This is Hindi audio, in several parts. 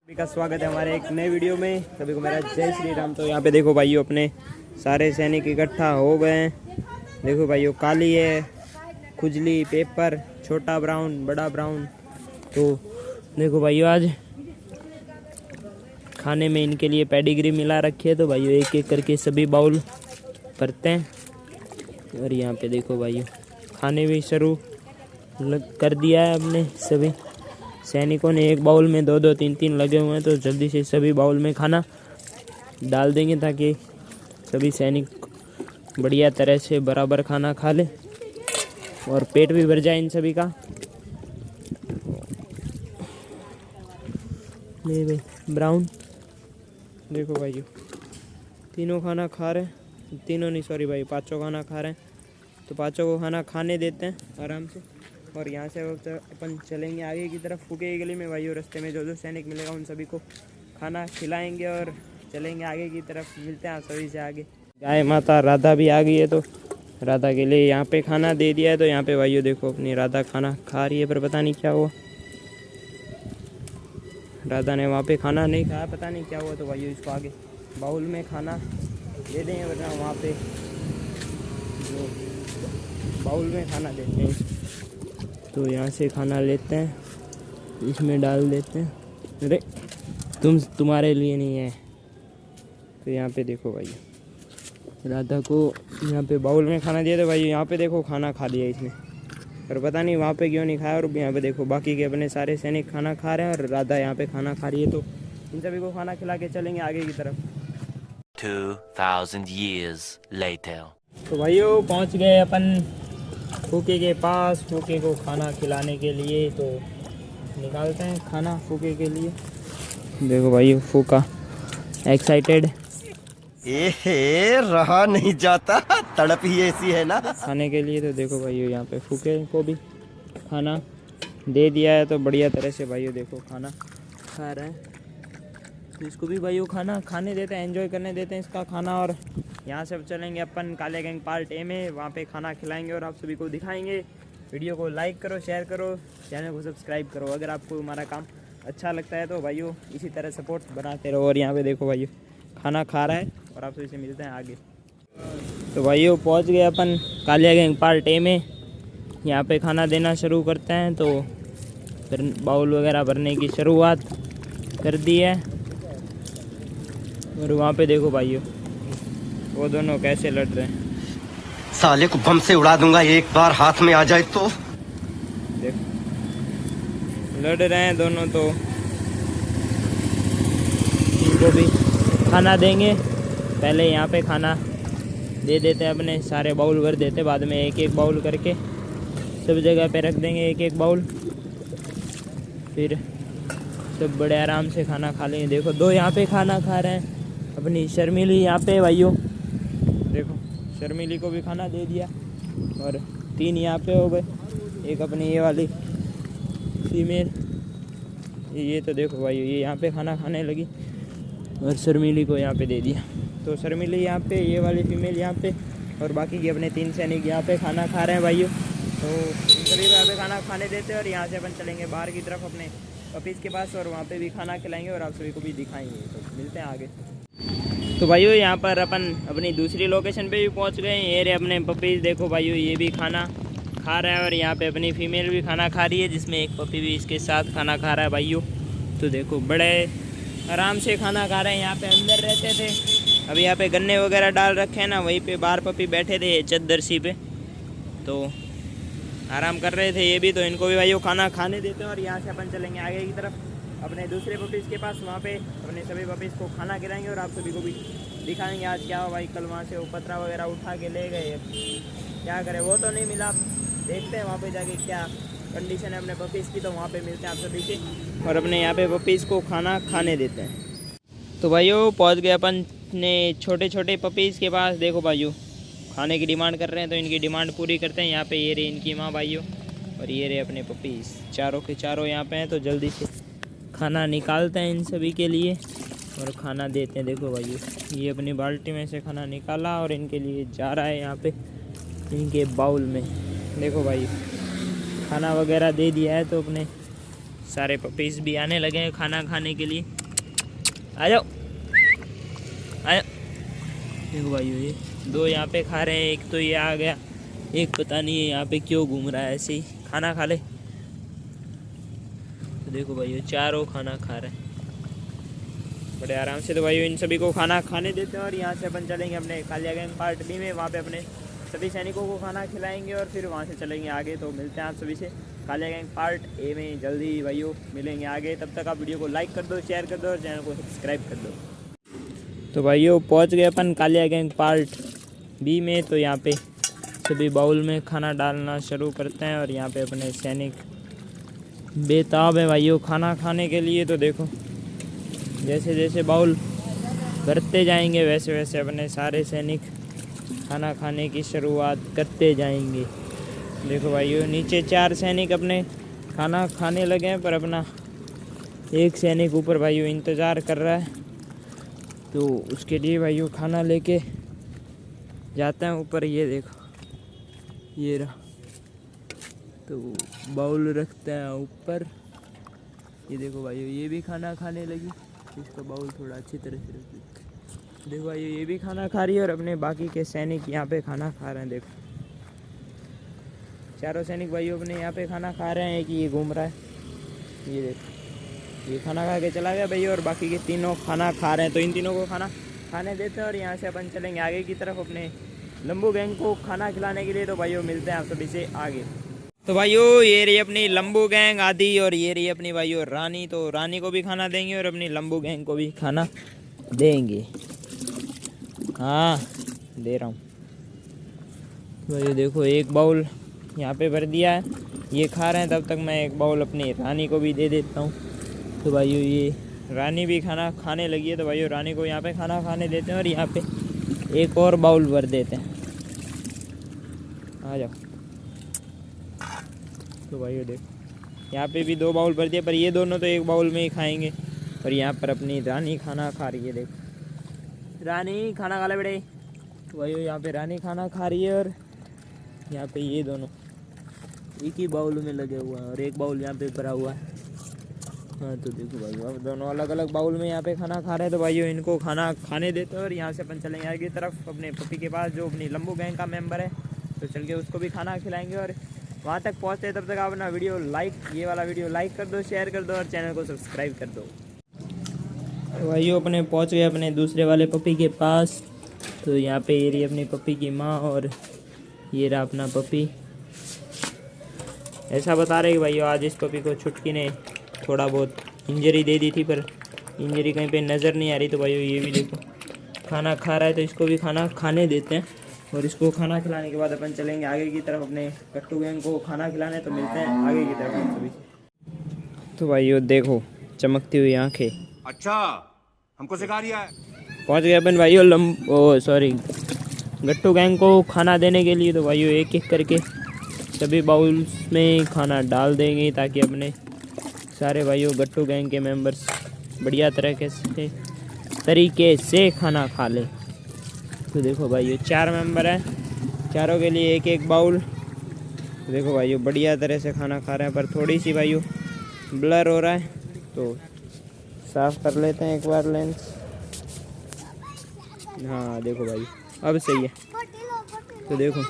सभी का स्वागत है हमारे एक नए वीडियो में। सभी को मेरा जय श्री राम। तो यहाँ पे देखो भाइयों, अपने सारे सैनिक इकट्ठा हो गए हैं। देखो भाइयों, काली है, खुजली, पेपर, छोटा ब्राउन, बड़ा ब्राउन। तो देखो भाइयों, आज खाने में इनके लिए पेडिग्री मिला रखी है। तो भाइयों एक एक करके सभी बाउल भरते हैं। और यहाँ पे देखो भाइयों, खाने भी शुरू कर दिया है अपने सभी सैनिकों ने। एक बाउल में दो दो तीन तीन लगे हुए हैं, तो जल्दी से सभी बाउल में खाना डाल देंगे ताकि सभी सैनिक बढ़िया तरह से बराबर खाना खा ले और पेट भी भर जाए इन सभी का। ले भाई ब्राउन, देखो भाइयों तीनों खाना खा रहे हैं, तीनों नहीं सॉरी भाई, पाँचों खाना खा रहे हैं। तो पाँचों को खाना खाने देते हैं आराम से। और यहाँ से अपन चलेंगे आगे की तरफ फूके की गली में। भाइयों रास्ते में जो जो सैनिक मिलेगा उन सभी को खाना खिलाएंगे और चलेंगे आगे की तरफ। मिलते हैं आप सभी से आगे। गाय माता राधा भी आ गई है, तो राधा के लिए यहाँ पे खाना दे दिया है। तो यहाँ पे भाइयों देखो, अपनी राधा खाना खा रही है, पर पता नहीं क्या हुआ, राधा ने वहाँ पे खाना नहीं खाया, पता नहीं क्या हुआ। तो भाइयों इसको आगे बाउल में खाना दे देंगे, वरना वहाँ पे जो बाउल में खाना देते हैं। तो यहाँ से खाना लेते हैं, इसमें डाल देते हैं। अरे तुम्हारे लिए नहीं है। तो यहाँ पे देखो भाई, राधा को यहाँ पे बाउल में खाना दिया। तो भाई यहाँ पे देखो खाना खा लिया इसने, पर पता नहीं वहाँ पे क्यों नहीं खाया। और यहाँ पे देखो बाकी के अपने सारे सैनिक खाना खा रहे हैं और राधा यहाँ पे खाना खा रही है। तो इन सभी को खाना खिला के चलेंगे आगे की तरफ। 2000 years later. तो भाइयों पहुँच गए अपन फूके के पास, फूके को खाना खिलाने के लिए। तो निकालते हैं खाना फूके के लिए। देखो भाई फूका एक्साइटेड, रहा नहीं जाता, तड़प ही ऐसी है ना खाने के लिए। तो देखो भाइयों यहाँ पे फूके को भी खाना दे दिया है। तो बढ़िया तरह से भाइयों देखो खाना खा रहे हैं। तो इसको भी भाइयों खाना खाने देते हैं, एंजॉय करने देते हैं इसका खाना। और यहाँ से अब चलेंगे अपन काले गैंग पार्ट ए में, वहाँ पे खाना खिलाएंगे और आप सभी को दिखाएंगे। वीडियो को लाइक करो, शेयर करो, चैनल को सब्सक्राइब करो। अगर आपको हमारा काम अच्छा लगता है तो भाइयों इसी तरह सपोर्ट बनाते रहो। और यहाँ पे देखो भाइयों खाना खा रहा है और आप सभी से मिलते हैं आगे। तो भाइयों पहुँच गए अपन कालिया गैंग पार्ट ए में, यहाँ पे खाना देना शुरू करते हैं। तो फिर बाउल वगैरह भरने की शुरुआत कर दी है। और वहाँ पे देखो भाइयों वो दोनों कैसे लड़ रहे हैं। साले को बम से उड़ा दूंगा एक बार हाथ में आ जाए तो। देखो लड़ रहे हैं दोनों। तो इनको भी खाना देंगे, पहले यहाँ पे खाना दे देते हैं, अपने सारे बाउल भर देते, बाद में एक एक बाउल करके सब जगह पे रख देंगे एक एक बाउल। फिर सब बड़े आराम से खाना खा लेंगे। देखो दो यहाँ पे खाना खा रहे हैं, अपनी शर्मिली यहाँ पे भाइयों देखो, शर्मिली को भी खाना दे दिया। और तीन यहाँ पे हो गए, एक अपनी ये वाली फीमेल, ये तो देखो भाई ये यहाँ पे खाना खाने लगी और शर्मिली को यहाँ पे दे दिया। तो शर्मिली यहाँ पे, ये वाली फीमेल यहाँ पे, और बाकी के अपने तीन सैनिक यहाँ पे खाना खा रहे हैं भाइयों। तो इन सभी को यहाँ पे खाना खाने देते हैं। और यहाँ से अपन चलेंगे बाहर की तरफ अपने ऑफिस के पास, और वहाँ पे भी खाना खिलाएंगे और आप सभी को भी दिखाएंगे। तो मिलते हैं आगे। तो भाइयों यहाँ पर अपन अपनी दूसरी लोकेशन पे भी पहुँच गए हैं। ये रहे अपने पपीज़, देखो भाइयों ये भी खाना खा रहा है। और यहाँ पे अपनी फीमेल भी खाना खा रही है, जिसमें एक पपी भी इसके साथ खाना खा रहा है भाइयों। तो देखो बड़े आराम से खाना खा रहे हैं। यहाँ पे अंदर रहते थे, अभी यहाँ पे गन्ने वगैरह डाल रखे हैं ना, वहीं पे बाहर पपी बैठे थे चद्दर सी पे, तो आराम कर रहे थे ये भी। तो इनको भी भाइयों खाना खाने देते हैं। और यहाँ से अपन चलेंगे आगे की तरफ अपने दूसरे पपीज़ के पास, वहाँ पे अपने सभी पपीज़ को खाना खिलाएंगे और आप सभी को भी दिखाएंगे आज क्या हुआ। भाई कल वहाँ से वो पतरा वगैरह उठा के ले गए, क्या करें वो तो नहीं मिला। देखते हैं वहाँ पे जाके क्या कंडीशन है अपने पपीज़ की। तो वहाँ पे मिलते हैं आप सभी से और अपने यहाँ पे पपीज़ को खाना खाने देते हैं। तो भाइयों पहुँच गए अपन ने छोटे छोटे पपीज़ के पास। देखो भाइयों खाने की डिमांड कर रहे हैं, तो इनकी डिमांड पूरी करते हैं। यहाँ पे ये रहे इनकी माँ भाइयों, और ये रहे अपने पपीज़, चारों के चारों यहाँ पे हैं। तो जल्दी से खाना निकालते हैं इन सभी के लिए और खाना देते हैं। देखो भाइयों ये अपनी बाल्टी में से खाना निकाला और इनके लिए जा रहा है यहाँ पे इनके बाउल में। देखो भाई खाना वगैरह दे दिया है। तो अपने सारे पपीज भी आने लगे हैं खाना खाने के लिए। आ जाओ आ जाओ। देखो भाइयों ये 2 यहाँ पे खा रहे हैं, एक तो ये आ गया, एक पता नहीं है यहाँ पे क्यों घूम रहा है, ऐसे ही खाना खा ले। तो देखो भाइयों चारों खाना खा रहे हैं बड़े आराम से। तो भाइयों इन सभी को खाना खाने देते हैं और यहाँ से अपन चलेंगे अपने कालिया गैंग पार्ट बी में, वहाँ पे अपने सभी सैनिकों को खाना खिलाएंगे और फिर वहाँ से चलेंगे आगे। तो मिलते हैं आप सभी से कालिया गैंग पार्ट ए में जल्दी भाइयों, मिलेंगे आगे। तब तक आप वीडियो को लाइक कर दो, शेयर कर दो और चैनल को सब्सक्राइब कर दो। तो भाइयों पहुँच गए अपन कालिया गैंग पार्ट बी में। तो यहाँ पे सभी बाउल में खाना डालना शुरू करते हैं और यहाँ पे अपने सैनिक बेताब है भाइयों खाना खाने के लिए। तो देखो जैसे जैसे बाउल भरते जाएंगे वैसे वैसे अपने सारे सैनिक खाना खाने की शुरुआत करते जाएंगे। देखो भाइयों नीचे 4 सैनिक अपने खाना खाने लगे हैं, पर अपना एक सैनिक ऊपर भाइयों इंतज़ार कर रहा है। तो उसके लिए भाइयों खाना लेके जाते हैं ऊपर। ये देखो ये रहा, तो बाउल रखते हैं ऊपर। ये देखो भाइयों ये भी खाना खाने लगी, इसका बाउल थोड़ा अच्छी तरह से रखिए। देखो भाइयों ये भी खाना खा रही है और अपने बाकी के सैनिक यहाँ पे खाना खा रहे हैं। देखो चारों सैनिक भाइयों अपने यहाँ पे खाना खा रहे हैं कि ये घूम रहा है। ये देखो ये खाना खा के चला गया भैया और बाकी के तीनों खाना खा रहे हैं। तो इन तीनों को खाना खाने देते हैं और यहाँ से अपन चलेंगे आगे की तरफ अपने लंबू गैंग को खाना खिलाने के लिए। तो भाइयों मिलते हैं आप सभी से आगे। तो भाइयों ये रही अपनी लंबू गैंग आदि और ये रही अपनी भाइयों रानी। तो रानी को भी खाना देंगे और अपनी लंबू गैंग को भी खाना देंगे। हाँ दे रहा हूँ। भाइयों देखो एक बाउल यहाँ पे भर दिया है, ये खा रहे हैं। तब तक मैं एक बाउल अपनी रानी को भी दे देता हूँ। तो भाइयों ये रानी भी खाना खाने लगी है। तो भाइयों रानी को यहाँ पे खाना खाने देते हैं और यहाँ पे एक और बाउल भर देते हैं। आ जाओ। तो भाइयों देखो यहाँ पे भी 2 बाउल भर दिए, पर ये दोनों तो एक बाउल में ही खाएंगे। और यहाँ पर अपनी रानी खाना खा रही है। देखो रानी खाना खा ले बेटे। तो भाइयों यहाँ पे रानी खाना खा रही है और यहाँ पे ये दोनों एक ही बाउल में लगे हुए हैं और एक बाउल यहाँ पे भरा हुआ है। हाँ तो देखो भाइयों अब दोनों अलग अलग बाउल में यहाँ पे खाना खा रहे हैं। तो भाइयों इनको खाना खाने देते हैं और यहाँ से अपन चलेंगे आगे की तरफ अपने पपी के पास जो अपनी लंबू गैंग का मेंबर है। तो चल के उसको भी खाना खिलाएंगे और वहाँ तक पहुँचते हैं। तब तक आप अपना वीडियो लाइक, ये वाला वीडियो लाइक कर दो, शेयर कर दो और चैनल को सब्सक्राइब कर दो। तो भाइयों अपने पहुँच गए अपने दूसरे वाले पपी के पास। तो यहाँ पे ये रही अपनी पपी की माँ और ये रहा अपना पपी। ऐसा बता रहे कि भाइयों आज इस पपी को छुटकी ने थोड़ा बहुत इंजरी दे दी थी, पर इंजरी कहीं पे नज़र नहीं आ रही। तो भाइयों ये भी देखो खाना खा रहा है, तो इसको भी खाना खाने देते हैं और इसको खाना खिलाने के बाद अपन चलेंगे आगे की तरफ अपने कट्टू गैंग को खाना खिलाने। तो मिलते हैं आगे की तरफ हम सभी। तो भाइयों देखो चमकती हुई आंखें। अच्छा हमको सिखा रिया है। पहुँच गए अपन भाइयों गट्टू गैंग को खाना देने के लिए। तो भाइयों एक एक करके सभी बाउल्स में खाना डाल देंगे ताकि अपने सारे भाइयों गट्टू गैंग के मेंबर्स बढ़िया तरीके से खाना खा ले। तो देखो भाइयों 4 मेंबर हैं, चारों के लिए एक एक बाउल। तो देखो भाइयों बढ़िया तरह से खाना खा रहे हैं, पर थोड़ी सी भाइयों ब्लर हो रहा है तो साफ़ कर लेते हैं एक बार लेंस। हाँ देखो भाई अब सही है। तो देखो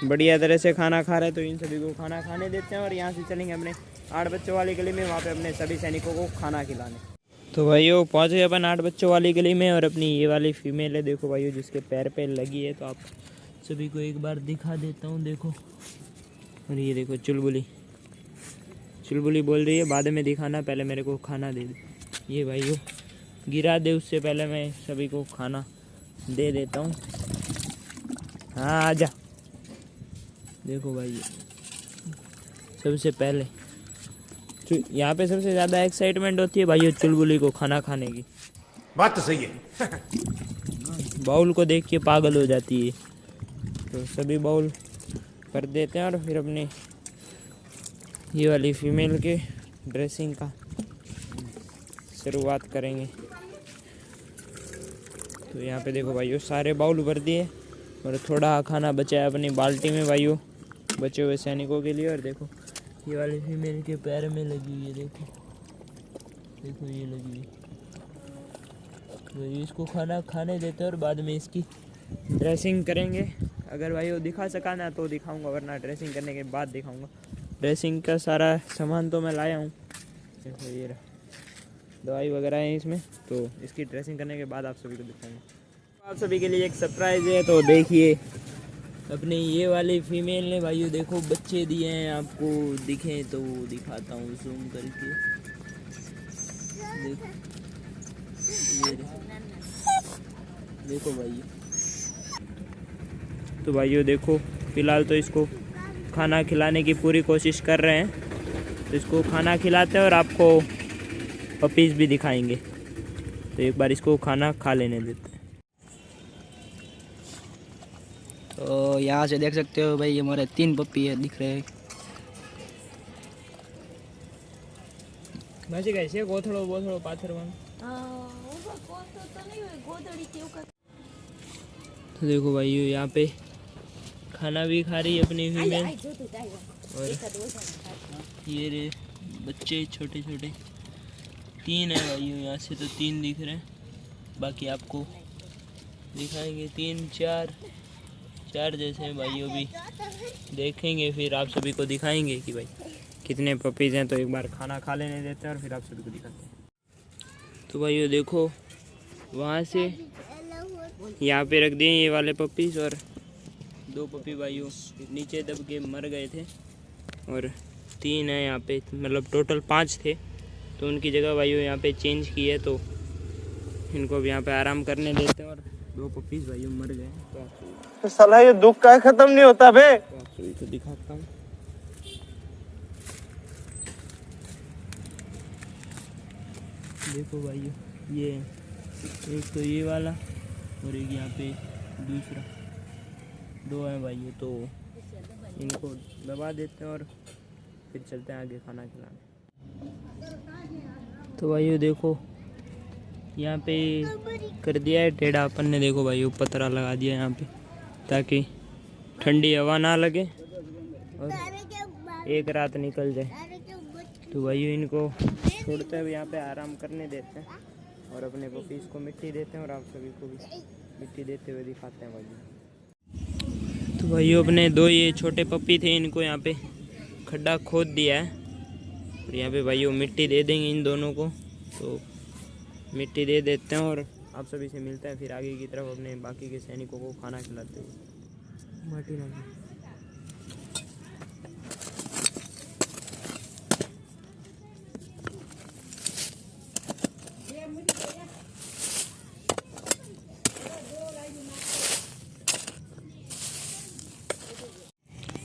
बढ़िया तरह से खाना खा रहे हैं। तो इन सभी को खाना खाने देते हैं और यहाँ से चलेंगे अपने 8 बच्चों वाली गली में, वहाँ पे अपने सभी सैनिकों को खाना खिलाने। तो भाइयों पहुँच गए अपन 8 बच्चों वाली गली में और अपनी ये वाली फीमेल है देखो भाइयों जिसके पैर पे लगी है। तो आप सभी को एक बार दिखा देता हूँ। देखो और ये देखो चुलबुली बोल रही है बाद में दिखाना, पहले मेरे को खाना दे दे। ये भाइयों गिरा दे, उससे पहले मैं सभी को खाना दे देता हूँ। हाँ आजा। देखो भाई सबसे पहले यहाँ पे सबसे ज़्यादा एक्साइटमेंट होती है भाइयों चुलबुली को खाना खाने की। बात तो सही है। बाउल को देख के पागल हो जाती है। तो सभी बाउल कर देते हैं और फिर अपने ये वाली फीमेल के ड्रेसिंग का शुरुआत करेंगे। तो यहाँ पे देखो भाइयों सारे बाउल भर दिए और थोड़ा खाना बचा है अपनी बाल्टी में भाइयों बचे हुए सैनिकों के लिए। और देखो ये वाली फीमेल के पैर में लगी हुई है, देखो देखो ये लगी हुई। तो इसको खाना खाने देते हैं और बाद में इसकी ड्रेसिंग करेंगे। अगर भाई वो दिखा सका ना तो दिखाऊंगा, वरना ड्रेसिंग करने के बाद दिखाऊंगा। ड्रेसिंग का सारा सामान तो मैं लाया हूँ, देखो ये रहा, दवाई वगैरह है इसमें। तो इसकी ड्रेसिंग करने के बाद आप सभी को दिखाऊंगा। आप सभी के लिए एक सरप्राइज़ है, तो देखिए अपने ये वाली फीमेल ने भाइयों देखो बच्चे दिए हैं। आपको दिखे तो दिखाता हूँ जूम करके, देखो ये देखो भाइयों। तो भाइयों देखो फिलहाल तो इसको खाना खिलाने की पूरी कोशिश कर रहे हैं। तो इसको खाना खिलाते हैं और आपको पपीज़ भी दिखाएंगे। तो एक बार इसको खाना खा लेने देते हैं। तो यहाँ से देख सकते हो भाई हमारे 3 पप्पी है, दिख रहे हैं। मासी कैसे गोथड़ो बोथड़ो पाथर वन। तो देखो भाइयों यहाँ पे खाना भी खा रही है अपनी फीमेल, और ये रे बच्चे छोटे छोटे 3 है भाइयों। यहाँ से तो 3 दिख रहे हैं, बाकी आपको दिखाएंगे 3 4 जैसे हैं भाइयों। भी देखेंगे फिर आप सभी को दिखाएंगे कि भाई कितने पपीज़ हैं। तो एक बार खाना खा लेने देते हैं और फिर आप सभी को दिखाते हैं। तो भाइयों देखो वहाँ से यहाँ पे रख दिए ये वाले पपीज़, और 2 पपी भाइयों नीचे दब के मर गए थे, और 3 है यहाँ पे, मतलब टोटल 5 थे। तो उनकी जगह भाइयों यहाँ पे चेंज की है। तो इनको भी यहाँ पे आराम करने देते हैं, और 2 पपीज़ भाइयों मर गए। तो साला ये दुख का खत्म नहीं होता बे। आप सभी को दिखाता हूँ। देखो भाइयों ये एक तो ये वाला और एक यहाँ पे दूसरा, 2 हैं भाइयों। तो इनको दबा देते हैं और फिर चलते हैं आगे खाना खिलाने। तो भाइयों देखो यहाँ पे कर दिया है टेढ़ा अपन ने, देखो भाइयों पतरा लगा दिया यहाँ पे ताकि ठंडी हवा ना लगे और एक रात निकल जाए। तो भाइयों इनको छोड़ते हुए यहाँ पे आराम करने देते हैं और अपने पपीज़ को मिट्टी देते हैं, और आप सभी को भी मिट्टी देते हुए दिखाते हैं भाइयों। तो भाइयों अपने 2 ये छोटे पपी थे, इनको यहाँ पे खड्डा खोद दिया है, और यहाँ पे भाइयों मिट्टी दे देंगे इन दोनों को। तो मिट्टी दे देते हैं और आप सभी से मिलते हैं फिर आगे की तरफ अपने बाकी के सैनिकों को खाना खिलाते हुए। माटी ना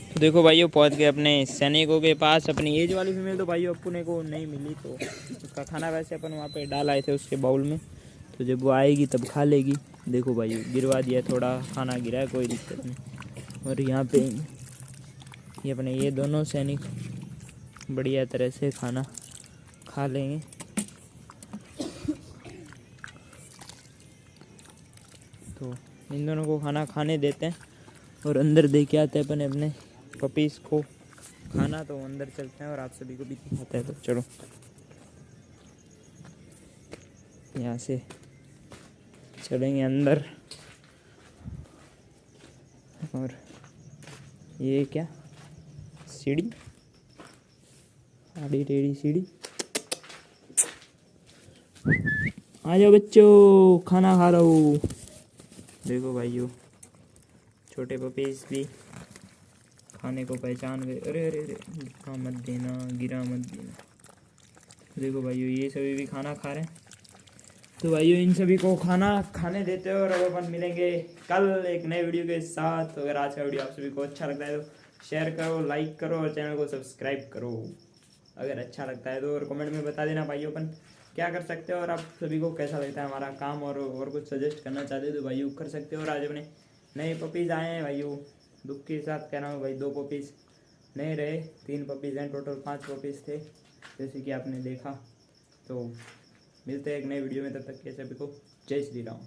तो देखो भाइयों पहुंच गए अपने सैनिकों के पास। अपनी एज वाली फीमेल तो भाइयों अपने को नहीं मिली, तो उसका खाना वैसे अपन वहाँ पे डाल आए थे उसके बाउल में। तो जब वो आएगी तब खा लेगी। देखो भाइयों गिरवा दिया, थोड़ा खाना गिरा है, कोई दिक्कत नहीं। और यहाँ पे ये अपने ये दोनों सैनिक बढ़िया तरह से खाना खा लेंगे। तो इन दोनों को खाना खाने देते हैं और अंदर दे के आते हैं अपने अपने पपीज़ को खाना। तो अंदर चलते हैं और आप सभी को भी दिखाते हैं। तो चलो यहाँ से चलेंगे अंदर। और ये क्या सीढ़ी, आड़ी टेढ़ी सीढ़ी। आ जाओ बच्चों खाना खा रहा हूँ। देखो भाइयों छोटे पपीज़ भी खाने को पहचान गए। अरे अरे अरे गिरा मत देना, गिरा मत देना। देखो भाइयों ये सभी भी खाना खा रहे हैं। तो भाइयों इन सभी को खाना खाने देते हो और अब अपन मिलेंगे कल एक नए वीडियो के साथ। तो अगर आज का वीडियो आप सभी को अच्छा लगता है तो शेयर करो, लाइक करो और चैनल को सब्सक्राइब करो अगर अच्छा लगता है तो। और कमेंट में बता देना भाइयों अपन क्या कर सकते हो और आप सभी को कैसा लगता है हमारा काम, और कुछ सजेस्ट करना चाहते हो तो भाइयों कर सकते हो। और आज अपने नए पपीज़ आए हैं भाइयों, दुख के साथ कह रहा हूँ भाई 2 पपीज़ नहीं रहे, 3 पपीज़ हैं, टोटल 5 पपीज़ थे जैसे कि आपने देखा। तो मिलते हैं एक नए वीडियो में, तब तक के सभी को जय श्री राम।